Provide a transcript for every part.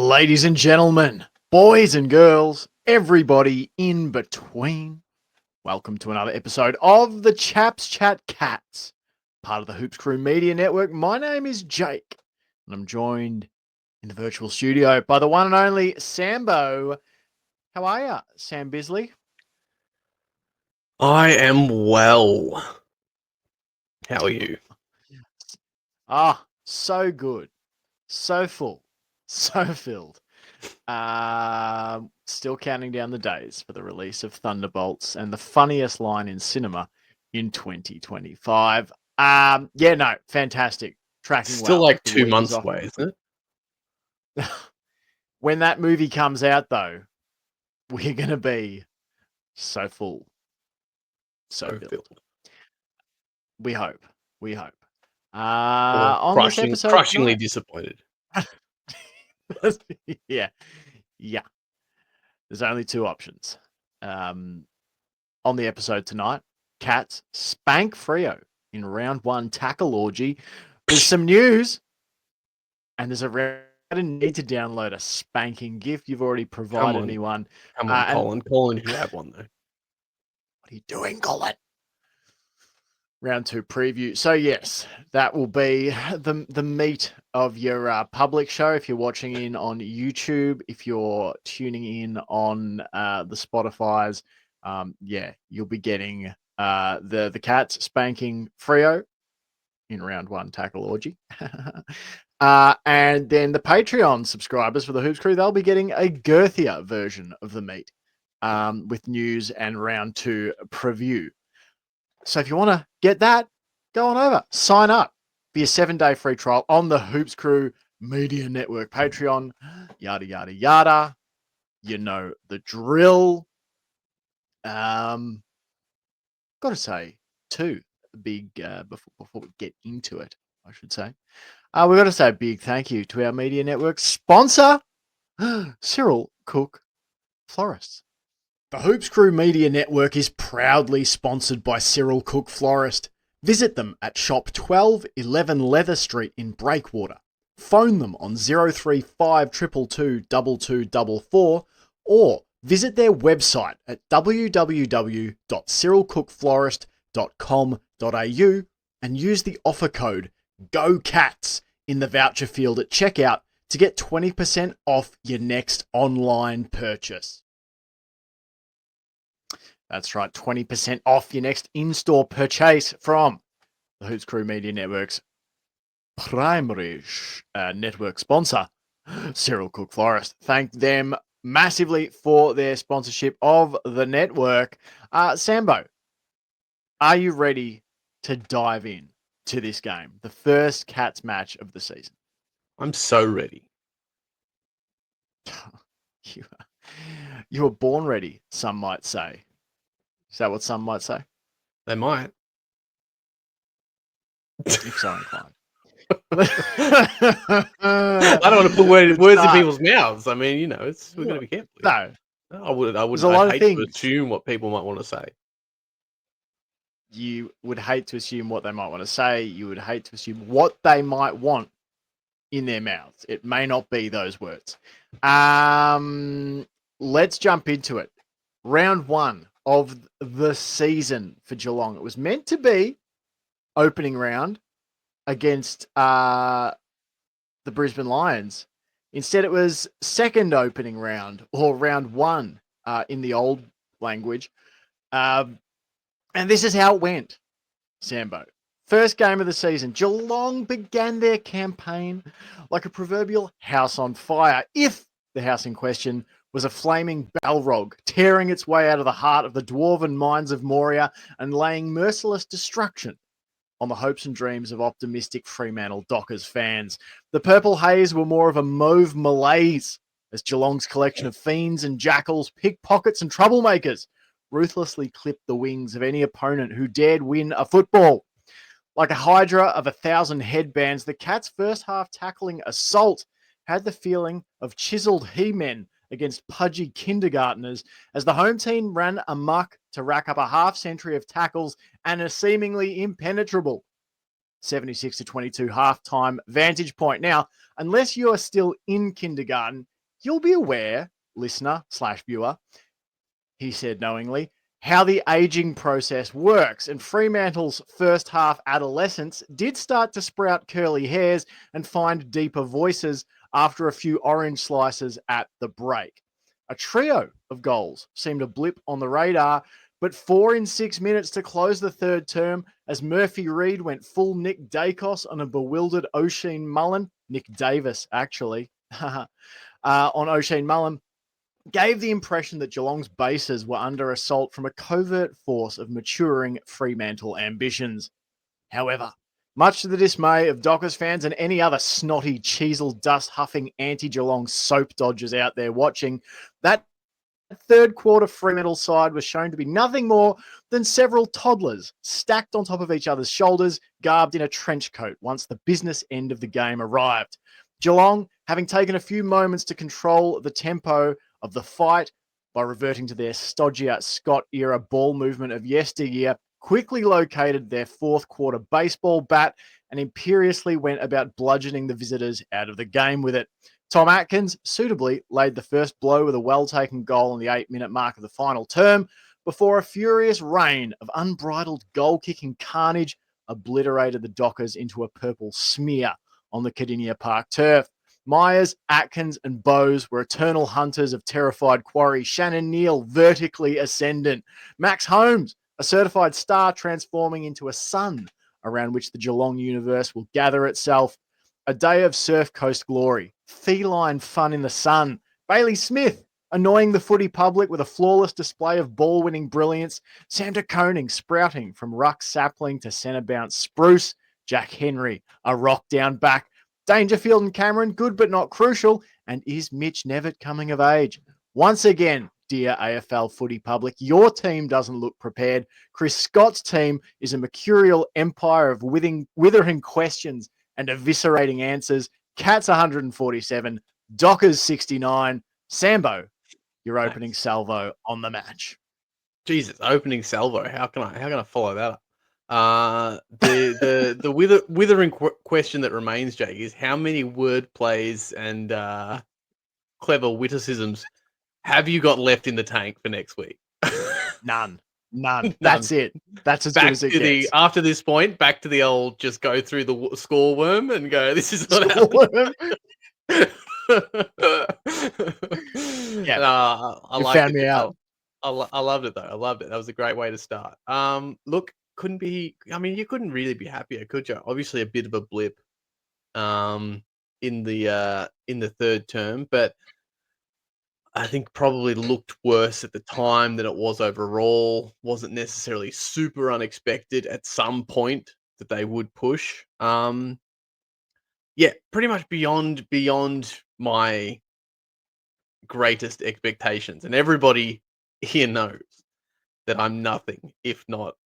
Ladies and gentlemen, boys and girls, everybody in between, welcome to another episode of the Chaps Chat Cats, part of the Hoops Crew Media Network. My name is Jake, and I'm joined in the virtual studio by the one and only Sambo. How are you, Sam Bisley? I am well. How are you? So good, so full, so filled. Still counting down the days for the release of Thunderbolts and the funniest line in cinema in 2025. Fantastic. Tracking Still well. like The 2 week is months off. away, isn't it? When that movie comes out, though, we're going to be so full. So filled. We hope. On this episode, crushingly disappointed. Yeah. There's only two options. On the episode tonight, Cats spank Freo in round one tackle orgy. There's some news, and there's a need to download a spanking GIF. You've already provided me one. Come on, Colin. Colin should have one, though. What are you doing, Colin? Round two preview. So, yes, that will be the meat of your public show. If you're watching in on YouTube, if you're tuning in on the Spotify's, you'll be getting the Cats spanking Freo in round one tackle orgy. And then the Patreon subscribers for the Hoops Crew, they'll be getting a girthier version of the meat with news and round two preview. So if you want to get that, go on over, sign up for your 7-day free trial on the Hoops Crew Media Network Patreon, yada, yada, yada. You know the drill. Got to say, too, big, before we get into it, I should say, we've got to say a big thank you to our Media Network sponsor, Cyril Cook Florists. The Hoops Crew Media Network is proudly sponsored by Cyril Cook Florist. Visit them at shop 1211 Leather Street in Breakwater. Phone them on 035 222 2244 or visit their website at www.cyrilcookflorist.com.au and use the offer code GOCATS in the voucher field at checkout to get 20% off your next online purchase. That's right, 20% off your next in-store purchase from the Hoops Crew Media Network's primary network sponsor, Cyril Cook Florist. Thank them massively for their sponsorship of the network. Sambo, are you ready to dive in to this game, the first Cats match of the season? I'm so ready. You were born ready, some might say. Is that what some might say? They might. If so inclined. I don't want to put words in people's mouths. I mean, we're going to be careful. No. I'd hate to assume what people might want to say. You would hate to assume what they might want to say. You would hate to assume what they might want in their mouths. It may not be those words. Let's jump into it. Round one of the season for Geelong. It was meant to be opening round against the Brisbane Lions. Instead, it was second opening round, or round one in the old language. And this is how it went, Sambo. First game of the season, Geelong began their campaign like a proverbial house on fire. If the house in question was a flaming Balrog tearing its way out of the heart of the dwarven mines of Moria and laying merciless destruction on the hopes and dreams of optimistic Fremantle Dockers fans. The Purple Haze were more of a mauve malaise as Geelong's collection of fiends and jackals, pickpockets and troublemakers ruthlessly clipped the wings of any opponent who dared win a football. Like a hydra of 1,000 headbands, the Cats' first half tackling assault had the feeling of chiseled he-men against pudgy kindergartners as the home team ran amok to rack up a half-century of tackles and a seemingly impenetrable 76-22 halftime vantage point. Now, unless you are still in kindergarten, You'll be aware, listener/viewer, he said knowingly, how the aging process works. And Fremantle's first half adolescents did start to sprout curly hairs and find deeper voices after a few orange slices at the break. A trio of goals seemed a blip on the radar, but 4 in 6 minutes to close the third term as Murphy Reed went full Nick Dacos on a bewildered Oceane Mullen. Nick Davis, actually, on Oceane Mullen, gave the impression that Geelong's bases were under assault from a covert force of maturing Fremantle ambitions. However, much to the dismay of Dockers fans and any other snotty, cheezel, dust-huffing anti-Geelong soap dodgers out there watching, that third quarter Fremantle side was shown to be nothing more than several toddlers stacked on top of each other's shoulders, garbed in a trench coat once the business end of the game arrived. Geelong, having taken a few moments to control the tempo of the fight by reverting to their stodgier Scott-era ball movement of yesteryear, quickly located their fourth quarter baseball bat and imperiously went about bludgeoning the visitors out of the game with it. Tom Atkins suitably laid the first blow with a well-taken goal on the 8-minute mark of the final term before a furious rain of unbridled goal-kicking carnage obliterated the Dockers into a purple smear on the Cardinia Park turf. Myers, Atkins, and Bowes were eternal hunters of terrified quarry. Shannon Neal, vertically ascendant. Max Holmes, a certified star transforming into a sun around which the Geelong universe will gather itself. A day of Surf Coast glory. Feline fun in the sun. Bailey Smith, annoying the footy public with a flawless display of ball-winning brilliance. Sam de Koning sprouting from ruck sapling to centre bounce spruce. Jack Henry, a rock down back. Dangerfield and Cameron, good but not crucial. And is Mitch Nevitt coming of age? Once again, dear AFL footy public, your team doesn't look prepared. Chris Scott's team is a mercurial empire of withering questions and eviscerating answers. Cats 147, Dockers 69. Sambo, your opening salvo on the match. Jesus, opening salvo. How can I follow that up? The withering question that remains, Jake, is how many word plays and clever witticisms have you got left in the tank for next week? None. That's it. That's as good as it gets. After this point, back to the old, just go through the score worm and go, this is not happening. Yeah, I you liked found it. me out. I loved it though. I loved it. That was a great way to start. Look, you couldn't really be happier, could you? Obviously a bit of a blip in the third term, but I think probably looked worse at the time than it was overall. Wasn't necessarily super unexpected at some point that they would push. Yeah, pretty much beyond my greatest expectations. And everybody here knows that I'm nothing if not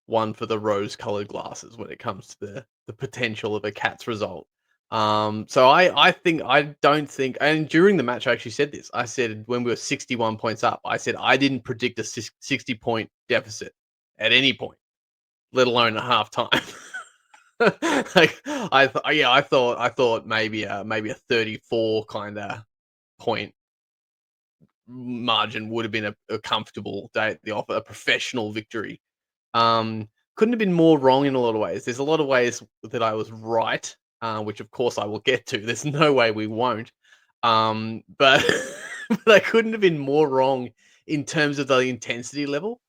one for the rose-colored glasses when it comes to the potential of a Cats result. So I don't think, and during the match I actually said this. I said when we were 61 points up, I said I didn't predict a 60-point deficit at any point, let alone a half time. Like I thought maybe a 34 kind of point margin would have been a comfortable day at the offer, a professional victory. Couldn't have been more wrong in a lot of ways. There's a lot of ways that I was right, which of course I will get to. There's no way we won't. But, but I couldn't have been more wrong in terms of the intensity level.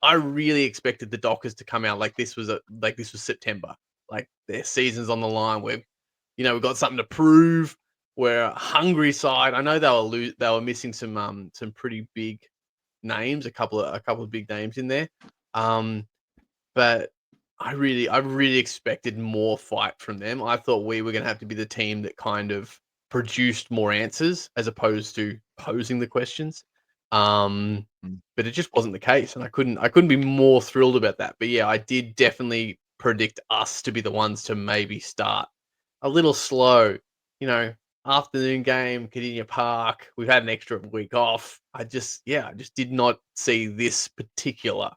I really expected the Dockers to come out like this was September, like their season's on the line. We've got something to prove. We're a hungry side. I know they were missing some pretty big names, a couple of big names in there. But I really expected more fight from them. I thought we were going to have to be the team that kind of produced more answers as opposed to posing the questions. But it just wasn't the case, and I couldn't be more thrilled about that. But yeah, I did definitely predict us to be the ones to maybe start a little slow. Afternoon game, Cardinia Park. We've had an extra week off. I just did not see this particular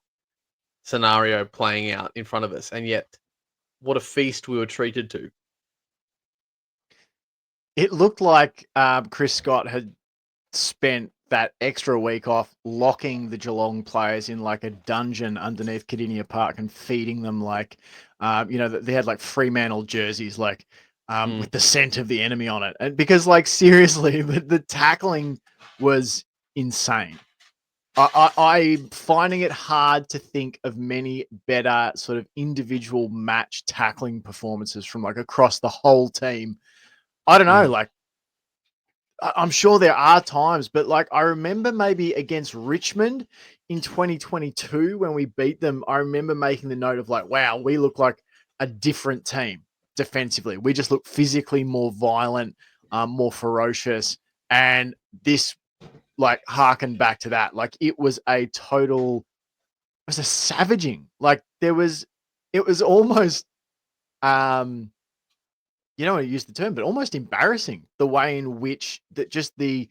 scenario playing out in front of us, and yet what a feast we were treated to. It looked like Chris Scott had spent that extra week off locking the Geelong players in like a dungeon underneath Cardinia Park and feeding them like, they had like Fremantle jerseys, like with the scent of the enemy on it. And because like, seriously, the tackling was insane. I'm finding it hard to think of many better sort of individual match tackling performances from like across the whole team. I don't know, like, I'm sure there are times, but like I remember maybe against Richmond in 2022 when we beat them, I remember making the note of like, wow, we look like a different team defensively. We just look physically more violent, more ferocious. And this like harkened back to that. Like it was a savaging. Like it was almost, I use the term, but almost embarrassing the way in which that just the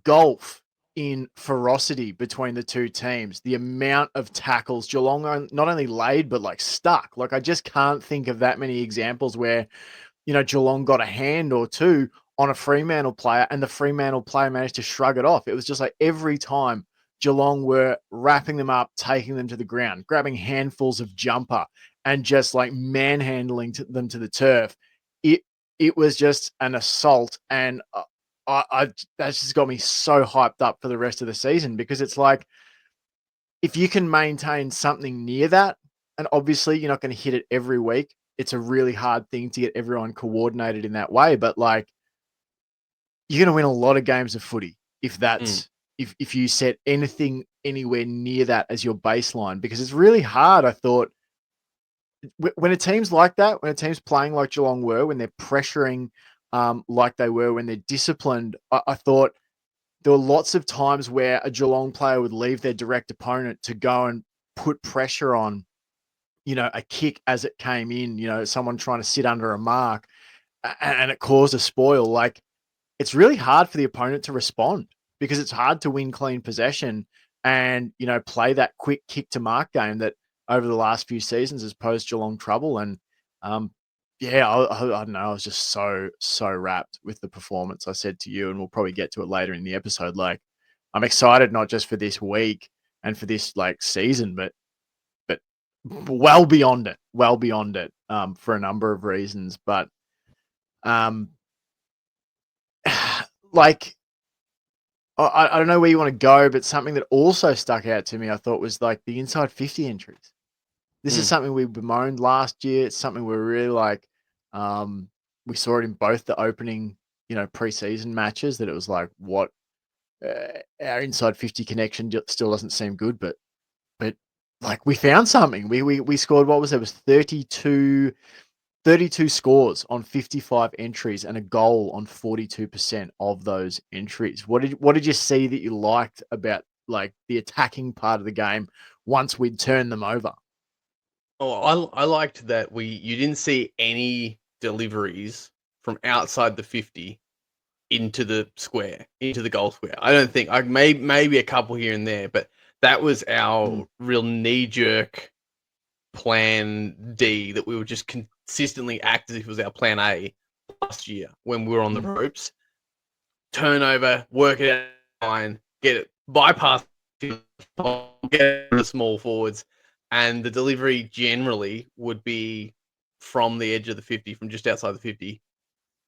gulf in ferocity between the two teams, the amount of tackles Geelong not only laid, but like stuck. Like I just can't think of that many examples where, Geelong got a hand or two on a Fremantle player and the Fremantle player managed to shrug it off. It was just like every time Geelong were wrapping them up, taking them to the ground, grabbing handfuls of jumper and just like manhandling them to the turf. It was just an assault. And that's just got me so hyped up for the rest of the season because it's like, if you can maintain something near that, and obviously you're not going to hit it every week, it's a really hard thing to get everyone coordinated in that way. But like, you're going to win a lot of games of footy if that's if you set anything anywhere near that as your baseline, because it's really hard. I thought when a team's like that, when a team's playing like Geelong were, when they're pressuring like they were, when they're disciplined, I thought there were lots of times where a Geelong player would leave their direct opponent to go and put pressure on, a kick as it came in, someone trying to sit under a mark and it caused a spoil. Like, it's really hard for the opponent to respond because it's hard to win clean possession and, play that quick kick to mark game that over the last few seasons has posed Geelong trouble. And, I don't know. I was just so wrapped with the performance. I said to you, and we'll probably get to it later in the episode. Like, I'm excited not just for this week and for this like season, but well beyond it, for a number of reasons. But like, I don't know where you want to go, but something that also stuck out to me, I thought, was like the inside 50 entries. This is something we bemoaned last year. It's something we're really like, we saw it in both the opening, preseason matches that it was like, what, our inside 50 connection still doesn't seem good, but like we found something. We scored, what was it? It was 32 scores on 55 entries and a goal on 42% of those entries. What did you see that you liked about like the attacking part of the game once we'd turned them over? Oh, I liked that you didn't see any deliveries from outside the 50 into the square, into the goal square. I don't think maybe a couple here and there, but that was our real knee-jerk plan D that we would just consistently act as if it was our plan A last year when we were on the ropes. Turnover, work it out, line, get it, bypass, get the small forwards, and the delivery generally would be from the edge of the 50, from just outside the 50,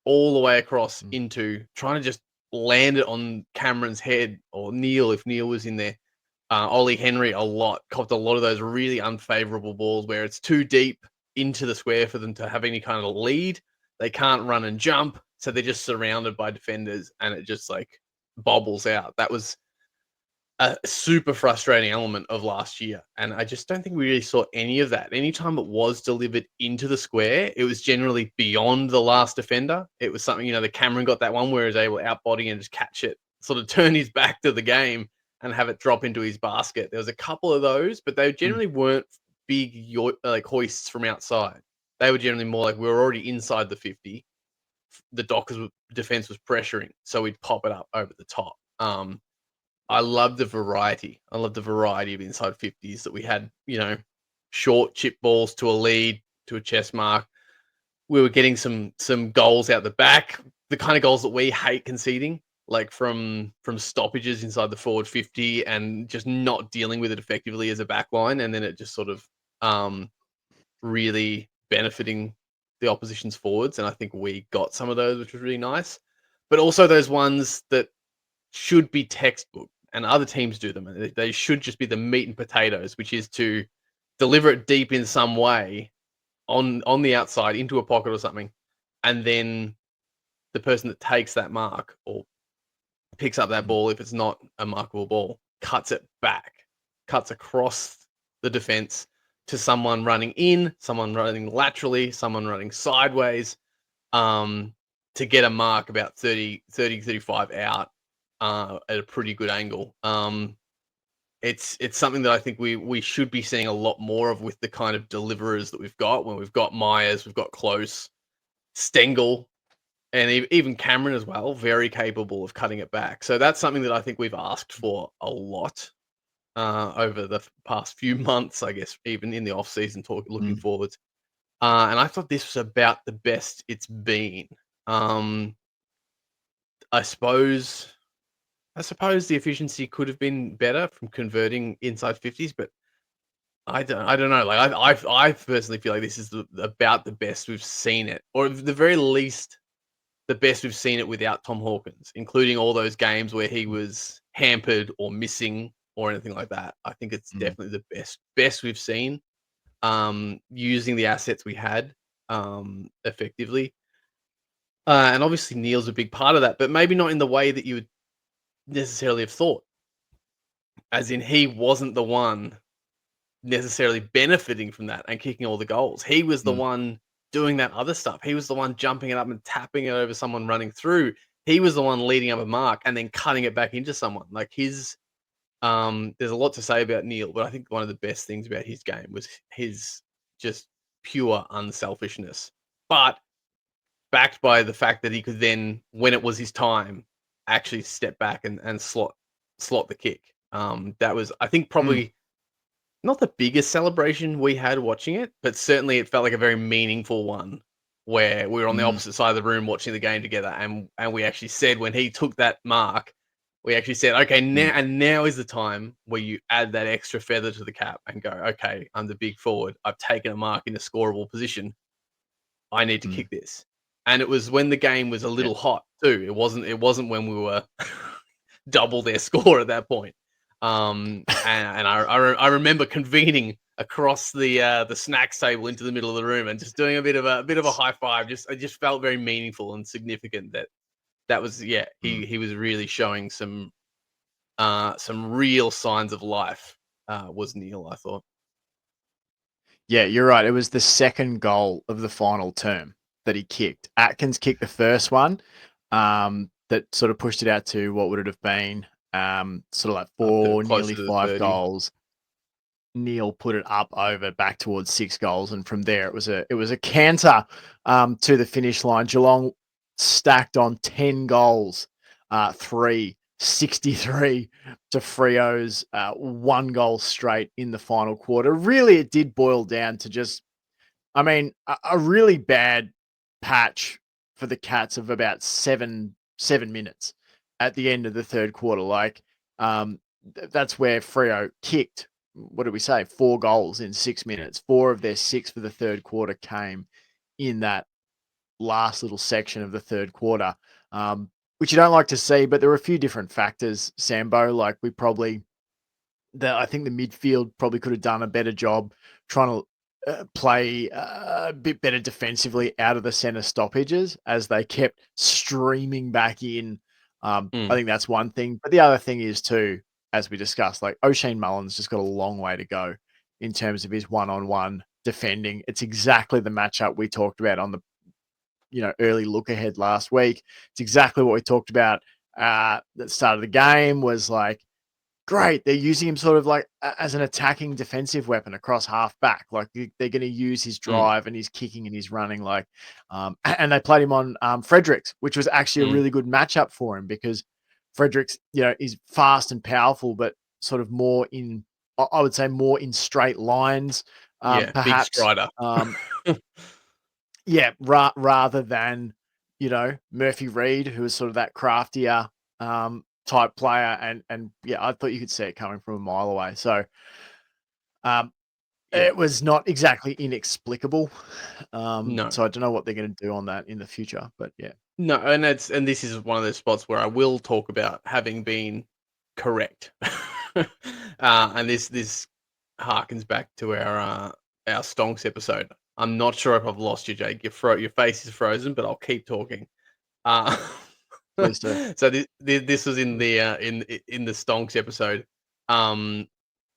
all the way across into trying to just land it on Cameron's head or Neil if Neil was in there. Ollie Henry copped a lot of those really unfavorable balls where it's too deep into the square for them to have any kind of lead. They can't run and jump, so they're just surrounded by defenders and it just like bobbles out. That was a super frustrating element of last year. And I just don't think we really saw any of that. Anytime it was delivered into the square, it was generally beyond the last defender. It was something, the Cameron got that one where he was able to outbody and just catch it, sort of turn his back to the game and have it drop into his basket. There was a couple of those, but they generally weren't big like hoists from outside. They were generally more like we were already inside the 50. The Dockers defense was pressuring, so we'd pop it up over the top. I love the variety. I love the variety of inside 50s that we had, short chip balls to a lead, to a chest mark, we were getting some goals out the back, the kind of goals that we hate conceding, like from stoppages inside the forward 50 and just not dealing with it effectively as a back line, and then it just sort of really benefiting the opposition's forwards. And I think we got some of those, which was really nice. But also those ones that should be textbook, and other teams do them. And they should just be the meat and potatoes, which is to deliver it deep in some way on the outside into a pocket or something, and then the person that takes that mark or picks up that ball, if it's not a markable ball, cuts it back, cuts across the defense to someone running in, someone running laterally, someone running sideways, to get a mark about 35 out at a pretty good angle. It's something that I think we should be seeing a lot more of with the kind of deliverers that we've got. When we've got Myers, we've got Close, Stengel, and even Cameron as well, very capable of cutting it back. So that's something that I think we've asked for a lot over the past few months, I guess, even in the off season, looking forwards. And I thought this was about the best it's been. I suppose the efficiency could have been better from converting inside 50s, but I don't know. Like I personally feel like this is about the best we've seen it, or at the very least, the best we've seen it without Tom Hawkins, including all those games where he was hampered or missing or anything like that. I think it's definitely the best we've seen, using the assets we had effectively. And obviously Neil's a big part of that, but maybe not in the way that you would necessarily have thought. As in, he wasn't the one necessarily benefiting from that and kicking all the goals. He was the one doing that other stuff. He was the one jumping it up and tapping it over someone running through. He was the one leading up a mark and then cutting it back into someone. Like there's a lot to say about Neil, but I think one of the best things about his game was his just pure unselfishness. But backed by the fact that he could then, when it was his time, actually step back and slot the kick. That was, I think, probably not the biggest celebration we had watching it, but certainly it felt like a very meaningful one where we were on the opposite side of the room watching the game together. And we actually said, when he took that mark, we actually said, okay, now is the time where you add that extra feather to the cap and go, okay, I'm the big forward. I've taken a mark in a scoreable position. I need to kick this. And it was when the game was a little hot too. It wasn't when we were double their score at that point. And I remember convening across the snacks table into the middle of the room and just doing a bit of a high five. It just felt very meaningful and significant that was he was really showing some real signs of life. Was Neil, I thought. Yeah, you're right. It was the second goal of the final term that he kicked. Atkins kicked the first one, that sort of pushed it out to what would it have been, sort of like 4, nearly 5 goals. Neil put it up over back towards 6 goals, and from there it was a canter to the finish line. Geelong stacked on 10 goals, 63 to Freo's 1 goal straight in the final quarter. Really, it did boil down to just, I mean, a really bad patch for the Cats of about 7 minutes at the end of the third quarter. Like, that's where Freo kicked, what did we say, 4 goals in 6 minutes. 4 of their 6 for the third quarter came in that last little section of the third quarter, which you don't like to see, but there were a few different factors, Sambo. Like, I think the midfield probably could have done a better job trying to play a bit better defensively out of the center stoppages as they kept streaming back in. I think that's one thing. But the other thing is too, as we discussed, like Oceane Mullen's just got a long way to go in terms of his one-on-one defending. It's exactly the matchup we talked about on the early look ahead last week. It's exactly what we talked about at the start of the game. Was like, great, they're using him sort of like as an attacking defensive weapon across half back. Like, they're going to use his drive and his kicking and his running. Like, and they played him on Fredericks, which was actually a really good matchup for him, because Fredericks, is fast and powerful, but sort of more in, I would say, more in straight lines. Perhaps. Big strider. Yeah, rather than, Murphy Reed, who was sort of that craftier type player, and yeah, I thought you could see it coming from a mile away. So Yeah. it was not exactly inexplicable. No. So I don't know what they're going to do on that in the future, but yeah. No, and this is one of those spots where I will talk about having been correct. And this harkens back to our Stonks episode. I'm not sure if I've lost you, Jake. Your face is frozen, but I'll keep talking. Uh, Please do. so this was in the Stonks episode,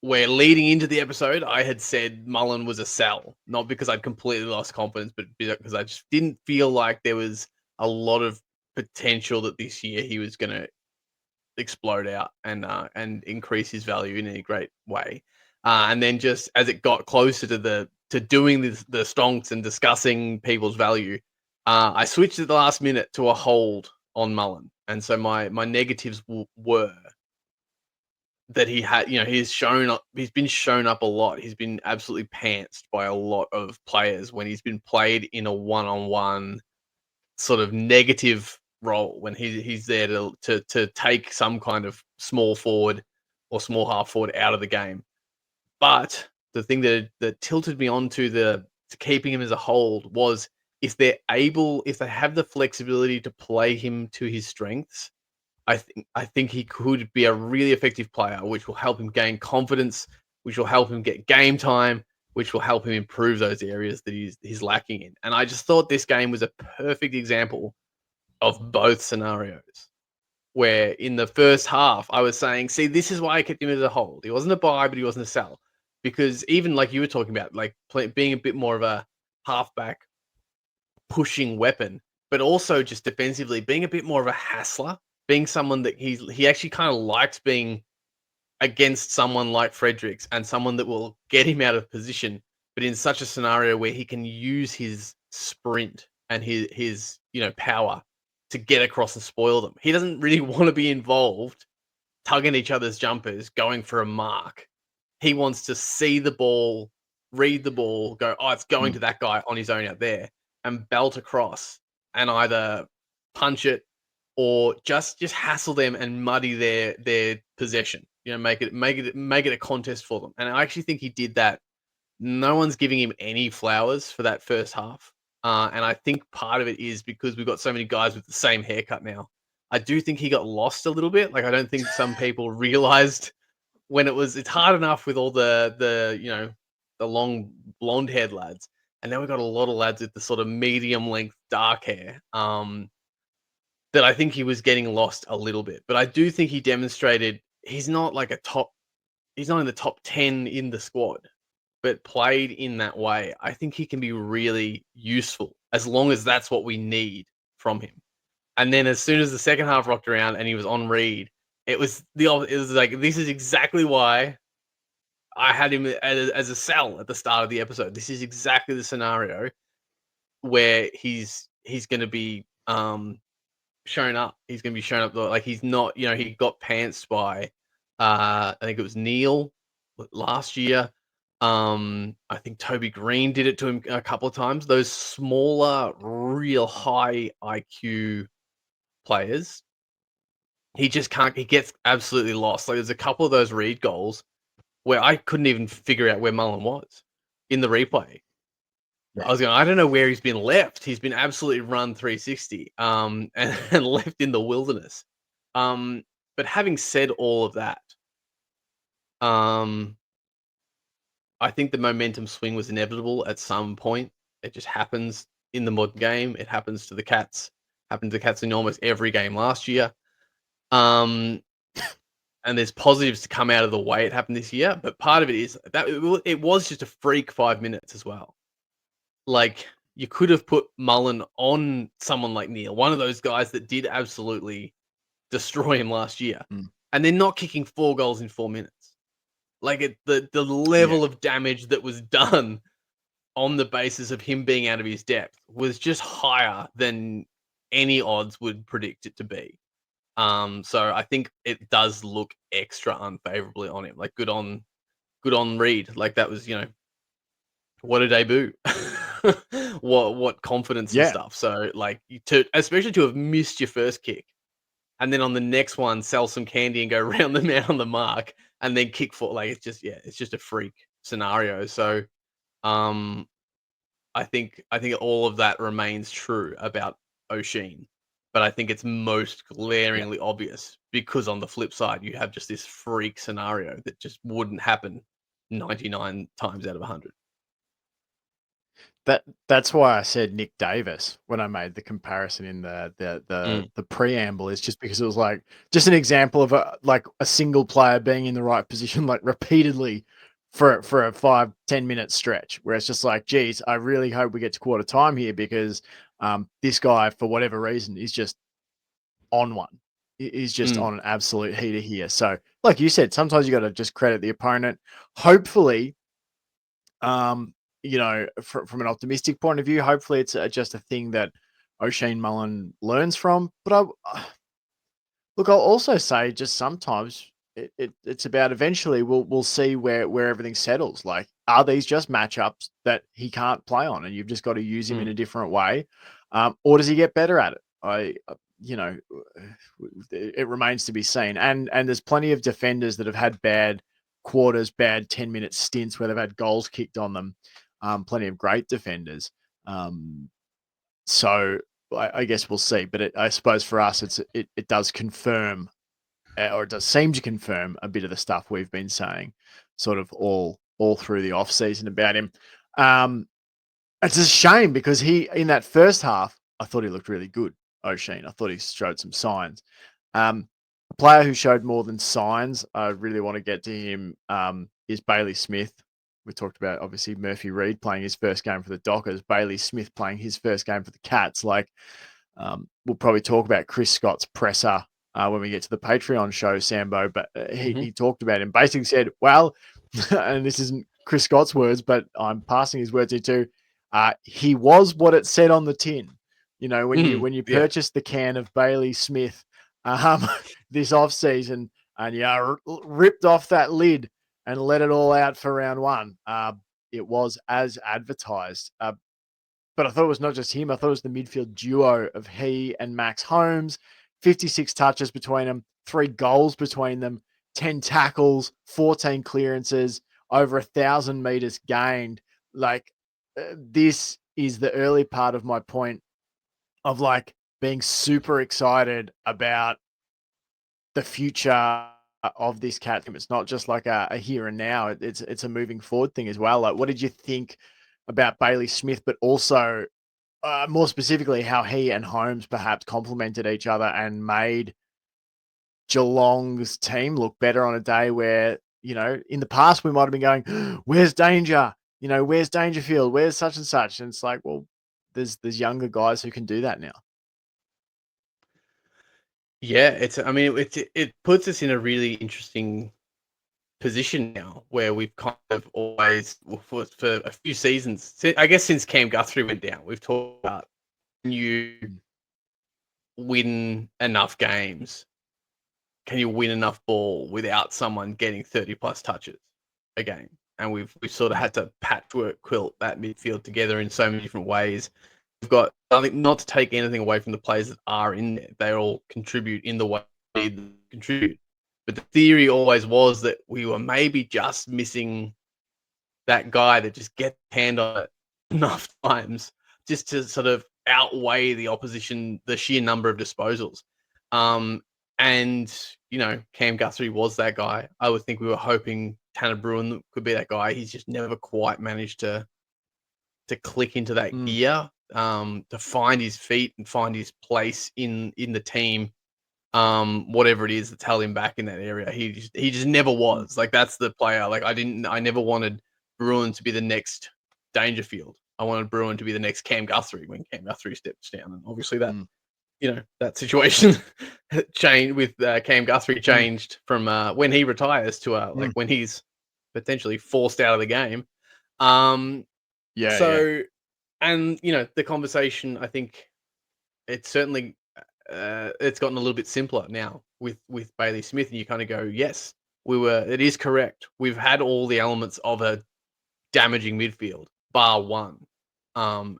where leading into the episode, I had said Mullen was a sell, not because I'd completely lost confidence, but because I just didn't feel like there was a lot of potential that this year he was going to explode out and increase his value in a great way. And then just as it got closer to doing the stonks and discussing people's value, I switched at the last minute to a hold on Mullen. And so my negatives were that he's been shown up a lot. He's been absolutely pantsed by a lot of players when he's been played in a one-on-one sort of negative role, when he's there to take some kind of small forward or small half forward out of the game. But the thing that tilted me onto to keeping him as a hold was, if they have the flexibility to play him to his strengths, I think he could be a really effective player, which will help him gain confidence, which will help him get game time, which will help him improve those areas that he's lacking in. And I just thought this game was a perfect example of both scenarios. Where in the first half, I was saying, see, this is why I kept him as a hold. He wasn't a buy, but he wasn't a sell. Because even like you were talking about, like being a bit more of a halfback pushing weapon, but also just defensively being a bit more of a hassler, being someone that he actually kind of likes being against someone like Fredericks and someone that will get him out of position, but in such a scenario where he can use his sprint and his power to get across and spoil them. He doesn't really want to be involved tugging each other's jumpers, going for a mark. He wants to see the ball, read the ball, go, oh, it's going to that guy on his own out there, and belt across and either punch it or just hassle them and muddy their possession. Make it a contest for them. And I actually think he did that. No one's giving him any flowers for that first half. And I think part of it is because we've got so many guys with the same haircut now. I do think he got lost a little bit. Like, I don't think some people realized when it's hard enough with all the long blonde haired lads. And now we've got a lot of lads with the sort of medium length dark hair. That I think he was getting lost a little bit. But I do think he demonstrated he's not in the top 10 in the squad, but played in that way. I think he can be really useful as long as that's what we need from him. And then as soon as the second half rocked around and he was on read, it was like, this is exactly why I had him as a sell at the start of the episode. This is exactly the scenario where he's going to be shown up. He's going to be shown up like he's not. He got pantsed by I think it was Neil last year. I think Toby Green did it to him a couple of times. Those smaller, real high IQ players, he just can't. He gets absolutely lost. Like, there's a couple of those read goals where I couldn't even figure out where Mullen was in the replay. Yeah. I was going, I don't know where he's been left. He's been absolutely run 360 and left in the wilderness. But having said all of that, I think the momentum swing was inevitable at some point. It just happens in the modern game. It happens to the Cats. Happened to the Cats in almost every game last year. And there's positives to come out of the way it happened this year. But part of it is that it was just a freak 5 minutes as well. Like, you could have put Mullen on someone like Neil, one of those guys that did absolutely destroy him last year, and they're not kicking 4 goals in 4 minutes. Like, the level of damage that was done on the basis of him being out of his depth was just higher than any odds would predict it to be. So I think it does look extra unfavorably on him. Like, good on Reed. Like, that was, what a debut. what confidence and Yeah. stuff. So like especially to have missed your first kick and then on the next one sell some candy and go round the man on the mark and then kick for like it's just a freak scenario. So um I think all of that remains true about Oceane, but I think it's most Yeah. glaringly obvious because on the flip side, you have just this freak scenario that just wouldn't happen 99 times out of 100. That's why I said Nick Davis when I made the comparison in Mm, the preamble, is just because it was like just an example of a single player being in the right position like repeatedly for a 5-10 minute stretch where it's just like, geez, I really hope we get to quarter time here because this guy for whatever reason is just on one. Is just mm, on an absolute heater here. So, like you said, sometimes you got to just credit the opponent. Hopefully, um, from an optimistic point of view, hopefully it's just a thing that Oceane Mullen learns from. But look, I'll also say just sometimes it's about eventually we'll see where everything settles. Like, are these just matchups that he can't play on, and you've just got to use him in mm, a different way, or does he get better at it? You know, it remains to be seen. And there's plenty of defenders that have had bad quarters, bad 10 minute stints where they've had goals kicked on them. Plenty of great defenders. Um, so I guess we'll see. But I suppose for us, it does confirm, or it does seem to confirm a bit of the stuff we've been saying, sort of all through the off season about him. Um, it's a shame because he in that first half, I thought he looked really good. Oceane, I thought he showed some signs. A player who showed more than signs, I really want to get to him, is Bailey Smith. We talked about obviously Murphy Reed playing his first game for the Dockers, Bailey Smith playing his first game for the Cats. Like, we'll probably talk about Chris Scott's presser when we get to the Patreon show, Sambo. But mhm, he talked about him, basically said, well, and this isn't Chris Scott's words, but I'm passing his words into. He was what it said on the tin. When you yeah. purchase the can of Bailey Smith um, this off season, and you ripped off that lid and let it all out for round one. It was as advertised. But I thought it was not just him. I thought it was the midfield duo of he and Max Holmes. 56 touches between them, 3 goals between them, 10 tackles, 14 clearances, over 1,000 meters gained. Like, this is the early part of my point of like being super excited about the future of this cat team. It's not just like a here and now. It's a moving forward thing as well. Like, what did you think about Bailey Smith, but also more specifically how he and Holmes perhaps complemented each other and made Geelong's team look better on a day where, in the past we might have been going, where's Danger? Where's Dangerfield? Where's such and such? And it's like, well, there's younger guys who can do that now. Yeah, I mean, it puts us in a really interesting position now where we've kind of always, well, for a few seasons, I guess since Cam Guthrie went down, we've talked about you Mm. win enough games. Can you win enough ball without someone getting 30 plus touches a game? And we've sort of had to patchwork quilt that midfield together in so many different ways. We've got, I think, not to take anything away from the players that are in there. They all contribute in the way they contribute. But the theory always was that we were maybe just missing that guy that just gets hand on it enough times just to sort of outweigh the opposition, the sheer number of disposals. Um, and Cam Guthrie was that guy. I would think we were hoping Tanner Bruin could be that guy. He's just never quite managed to click into that Mm. gear, to find his feet and find his place in the team. Whatever it is that's held him back in that area, he just never Mm. was. Like, that's the player. Like, I never wanted Bruin to be the next Dangerfield. I wanted Bruin to be the next Cam Guthrie when Cam Guthrie steps down, and obviously Mm. that situation changed with Cam Guthrie Mm. changed from when he retires to like Mm. when he's potentially forced out of the game. Um, Yeah, yeah. so, and the conversation, I think it's certainly it's gotten a little bit simpler now with Bailey Smith, and you kind of go, yes, it is correct. We've had all the elements of a damaging midfield, bar one. and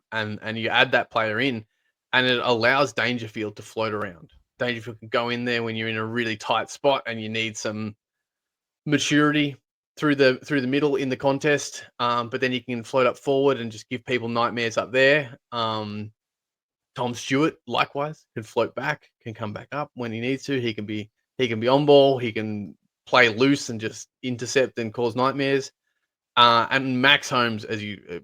you add that player in, and it allows Dangerfield to float around. Dangerfield can go in there when you're in a really tight spot and you need some maturity through the middle in the contest. But then you can float up forward and just give people nightmares up there. Tom Stewart, likewise, can float back, can come back up when he needs to. He can be on ball. He can play loose and just intercept and cause nightmares. And Max Holmes, as you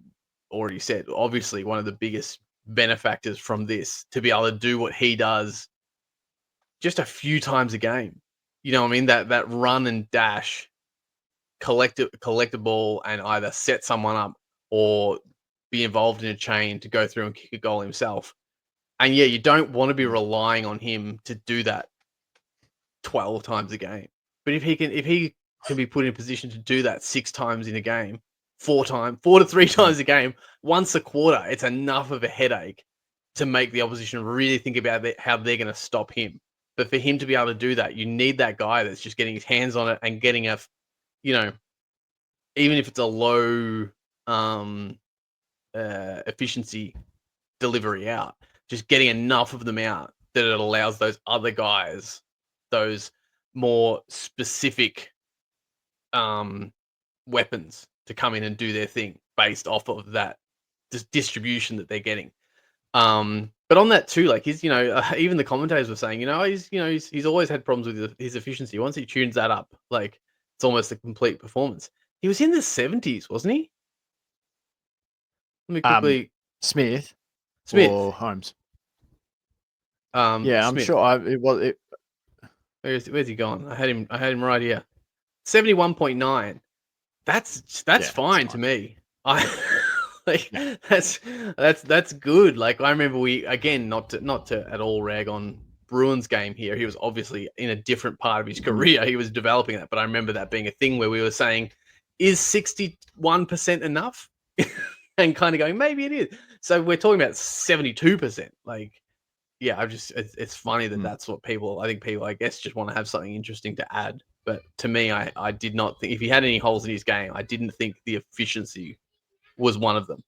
already said, obviously one of the biggest benefactors from this, to be able to do what he does just a few times a game. You know what I mean? That run and dash, collect a ball and either set someone up or be involved in a chain to go through and kick a goal himself. And yeah, you don't want to be relying on him to do that 12 times a game. But if he can be put in a position to do that 6 times in a game, 4 to 3 times a game, once a quarter, it's enough of a headache to make the opposition really think about how they're going to stop him. But for him to be able to do that, you need that guy that's just getting his hands on it and getting a, even if it's a low efficiency delivery out, just getting enough of them out that it allows those other guys, those more specific weapons, to come in and do their thing based off of that distribution that they're getting. But on that too, like he's, even the commentators were saying, he's always had problems with his efficiency. Once he tunes that up, like it's almost a complete performance. He was in the 70s, wasn't he? Let me quickly. Smith Smith or Holmes. Yeah, I'm sure it was. Where's he gone? I had him right here. 71.9. That's fine to me. That's good. Like I remember not to at all rag on Bruins game here. He was obviously in a different part of his career. He was developing that, but I remember that being a thing where we were saying, is 61% enough? And kind of going, maybe it is. So we're talking about 72%. Like, yeah, it's funny that that's what people, I guess, just want to have something interesting to add. But to me, I did not think, if he had any holes in his game, I didn't think the efficiency was one of them,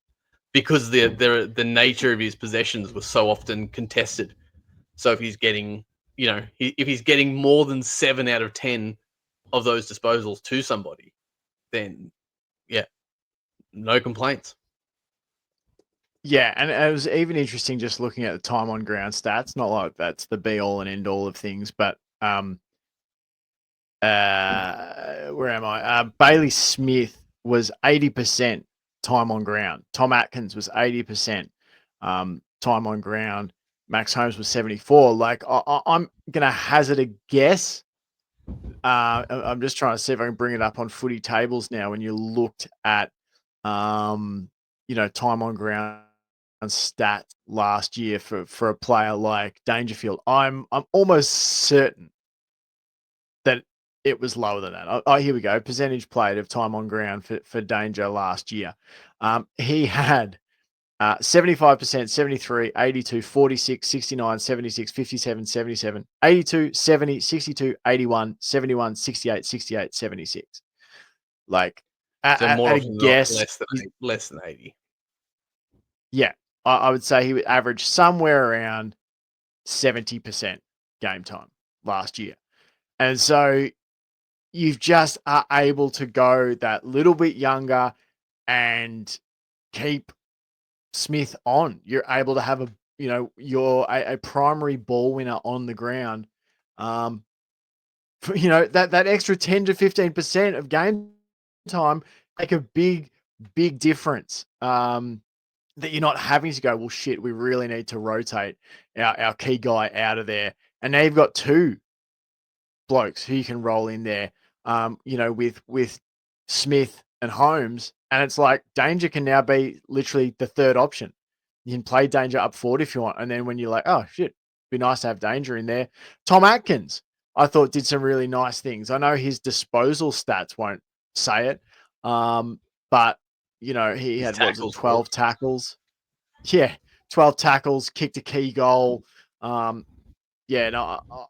because the nature of his possessions was so often contested. So if he's getting, if he's getting more than 7 out of 10 of those disposals to somebody, then yeah, no complaints. Yeah, and it was even interesting just looking at the time on ground stats. Not like that's the be all and end all of things, but where am I? Bailey Smith was 80% time on ground. Tom Atkins was 80% time on ground. Max Holmes was 74. Like I'm gonna hazard a guess. I'm just trying to see if I can bring it up on footy tables now. When you looked at time on ground stats last year for a player like Dangerfield, I'm almost certain that it was lower than that. Oh, here we go. Percentage played of time on ground for Danger last year. He had 75%, 73, 82, 46, 69, 76, 57, 77, 82, 70, 62, 81, 71, 68, 68, 76. Like, So more at often a guess, less than 80. Yeah, I would say he would average somewhere around 70% game time last year. And so you just are able to go that little bit younger and keep Smith on. You're able to have you're a primary ball winner on the ground. That extra 10 to 15% of game time make a big difference. That you're not having to go, well, shit, we really need to rotate our key guy out of there. And now you've got 2 blokes who you can roll in there, with Smith and Holmes. And it's like Danger can now be literally the third option. You can play Danger up forward if you want. And then when you're like, oh, shit, be nice to have Danger in there. Tom Atkins, I thought, did some really nice things. I know his disposal stats won't say it, but he had 12 tackles. Yeah, 12 tackles, kicked a key goal. I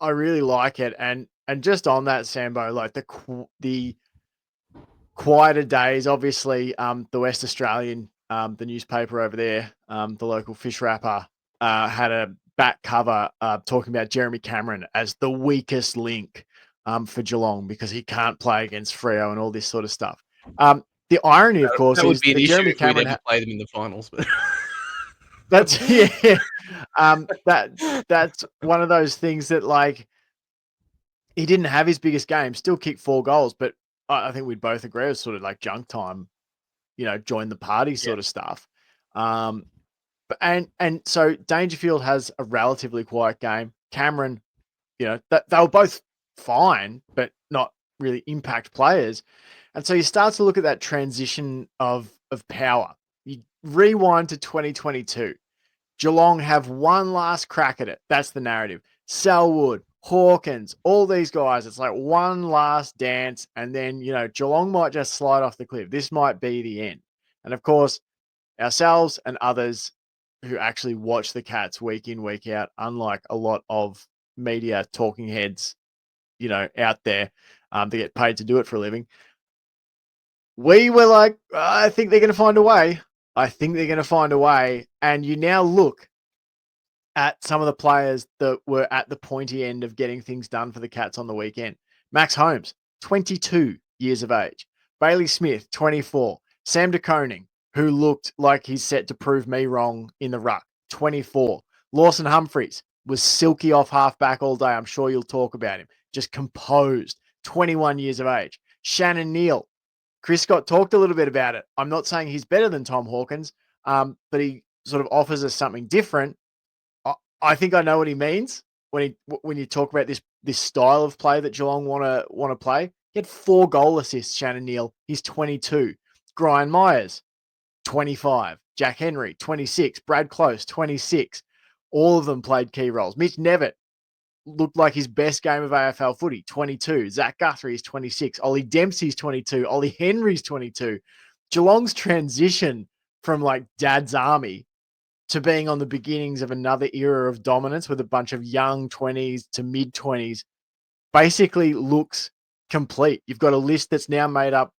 really like it. And just on that, Sambo, like the quieter days, obviously, the West Australian the newspaper over there, the local fish wrapper, had a back cover talking about Jeremy Cameron as the weakest link for Geelong because he can't play against Freo and all this sort of stuff. The irony, of course, That would is be an that issue Jeremy if we'd Cameron. ever play them in the finals. But That's that's one of those things that, like, he didn't have his biggest game, still kicked 4 goals, but I think we'd both agree it was sort of like junk time, join the party sort of stuff. But and so Dangerfield has a relatively quiet game. Cameron, they were both fine, but not really impact players. And so you start to look at that transition of power. You rewind to 2022. Geelong have one last crack at it. That's the narrative. Selwood, Hawkins, all these guys. It's like one last dance, and then, Geelong might just slide off the cliff. This might be the end. And of course, ourselves and others who actually watch the Cats week in, week out, unlike a lot of media talking heads, out there that get paid to do it for a living, we were like, I think they're going to find a way. I think they're going to find a way. And you now look at some of the players that were at the pointy end of getting things done for the Cats on the weekend. Max Holmes, 22 years of age. Bailey Smith, 24. Sam de Koning, who looked like he's set to prove me wrong in the ruck, 24. Lawson Humphreys was silky off halfback all day. I'm sure you'll talk about him. Just composed, 21 years of age. Shannon Neal. Chris Scott talked a little bit about it. I'm not saying he's better than Tom Hawkins, but he sort of offers us something different. I think I know what he means when you talk about this style of play that Geelong want to play. He had 4 goal assists, Shannon Neal. He's 22. Brian Myers, 25. Jack Henry, 26. Brad Close, 26. All of them played key roles. Mitch Nevitt looked like his best game of AFL footy, 22. Zach Guthrie is 26. Ollie Dempsey's 22. Ollie Henry's 22. Geelong's transition from like Dad's Army to being on the beginnings of another era of dominance with a bunch of young 20s to mid 20s basically looks complete. You've got a list that's now made up,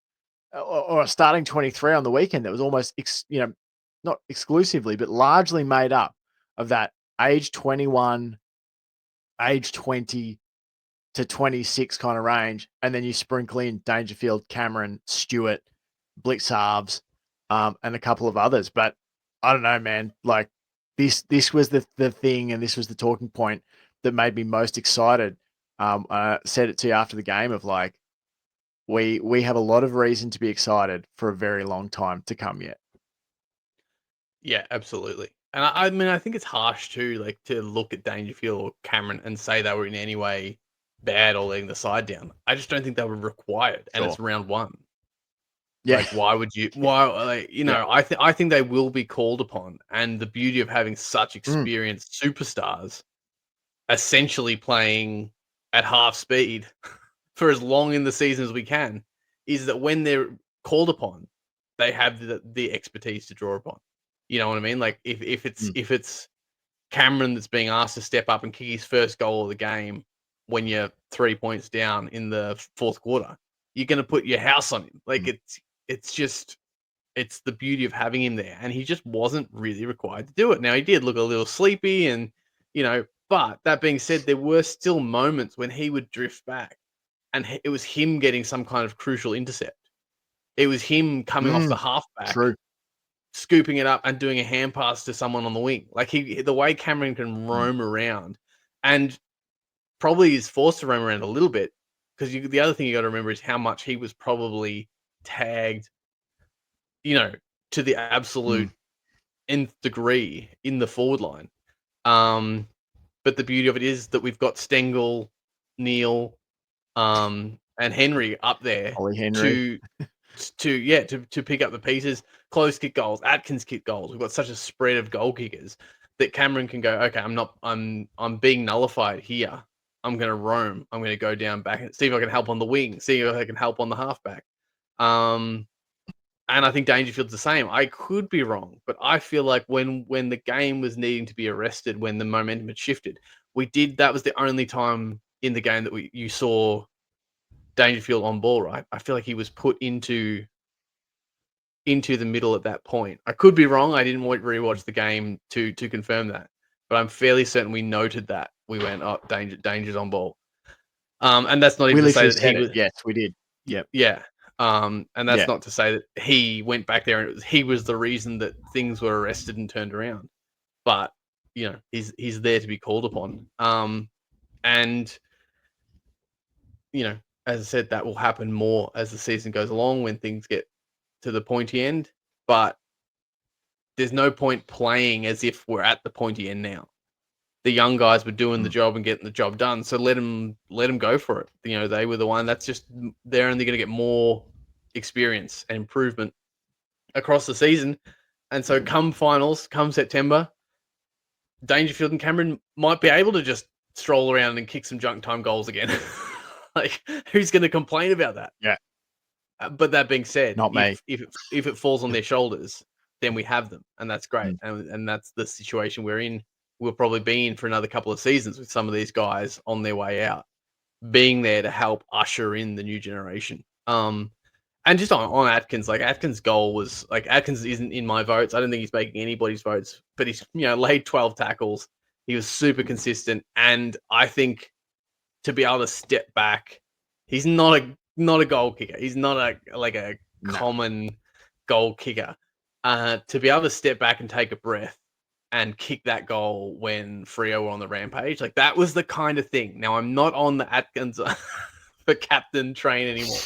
or a starting 23 on the weekend that was almost, not exclusively, but largely made up of that age 21, age 20 to 26 kind of range. And then you sprinkle in Dangerfield, Cameron, Stewart, Blix Halves, and a couple of others. But I don't know, man. Like this was the thing, and this was the talking point that made me most excited. I said it to you after the game of like, we have a lot of reason to be excited for a very long time to come yet. Yeah, absolutely. And I mean, I think it's harsh too, like to look at Dangerfield or Cameron and say they were in any way bad or letting the side down. I just don't think they were required, and Sure. it's round 1. Yeah. Like, why would you? Why, like, Yeah. I think they will be called upon, and the beauty of having such experienced superstars essentially playing at half speed for as long in the season as we can is that when they're called upon, they have the expertise to draw upon. You know what I mean? Like if it's Cameron that's being asked to step up and kick his first goal of the game when you're 3 points down in the fourth quarter, you're going to put your house on him. Like it's just it's the beauty of having him there, and he just wasn't really required to do it. Now he did look a little sleepy, and but that being said, there were still moments when he would drift back, and it was him getting some kind of crucial intercept. It was him coming off the halfback, True. scooping it up and doing a hand pass to someone on the wing. Like the way Cameron can roam around, and probably is forced to roam around a little bit because the other thing you got to remember is how much he was probably tagged, to the absolute nth degree in the forward line. But the beauty of it is that we've got Stengel, Neal, and Henry up there Ollie Henry. to pick up the pieces, close kick goals, Atkins kick goals. We've got such a spread of goal kickers that Cameron can go, okay, I'm being nullified here. I'm going to roam. I'm going to go down back and see if I can help on the wing, see if I can help on the halfback. And I think Dangerfield's the same. I could be wrong, but I feel like when the game was needing to be arrested, when the momentum had shifted, that was the only time in the game that you saw Dangerfield on ball, right? I feel like he was put into into the middle at that point. I could be wrong. I didn't rewatch the game to confirm that, but I'm fairly certain we noted that. We went, oh, danger's on ball. And that's not We even to say literally that he said it. was. Yes, we did. Yep. Yeah. And that's Yeah. not to say that he went back there and he was the reason that things were arrested and turned around. But he's there to be called upon. And as I said, that will happen more as the season goes along when things get to the pointy end. But there's no point playing as if we're at the pointy end now. The young guys were doing the job and getting the job done, so let them go for it. They were the one. That's just they're only going to get more experience and improvement across the season. And so, come finals, come September, Dangerfield and Cameron might be able to just stroll around and kick some junk time goals again. Like, who's going to complain about that? Yeah. But that being said, Not me. if it falls on their shoulders, then we have them, and that's great. Mm. And that's the situation we're in. We'll probably be in for another couple of seasons with some of these guys on their way out, being there to help usher in the new generation. And just on Atkins, like Atkins' goal was like Atkins isn't in my votes. I don't think he's making anybody's votes, but he's laid 12 tackles. He was super consistent, and I think to be able to step back, he's not a goal kicker. He's not a common goal kicker. To be able to step back and take a breath and kick that goal when Freo were on the rampage, like that was the kind of thing. Now I'm not on the Atkins for captain train anymore.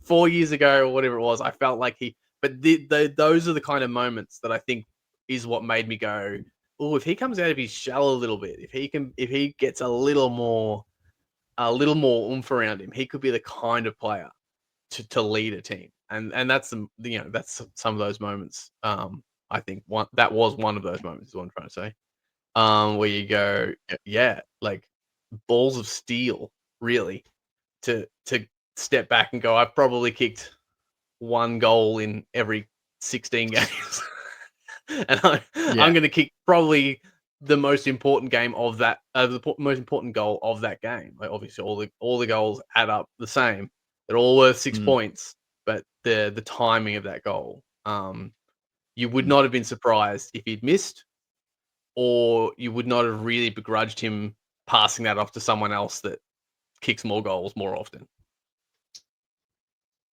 4 years ago or whatever it was, I felt like those are the kind of moments that I think is what made me go, oh, if he comes out of his shell a little bit, if he gets a little more oomph around him, he could be the kind of player to lead a team. And that's that's some of those moments. I think that was one of those moments is what I'm trying to say. Where you go, yeah, like balls of steel, really, to step back and go, I've probably kicked one goal in every 16 games. And I'm going to kick probably the most important game of that, the most important goal of that game. Like obviously, all the goals add up the same. They're all worth 6 points, but the timing of that goal, you would not have been surprised if he'd missed, or you would not have really begrudged him passing that off to someone else that kicks more goals more often.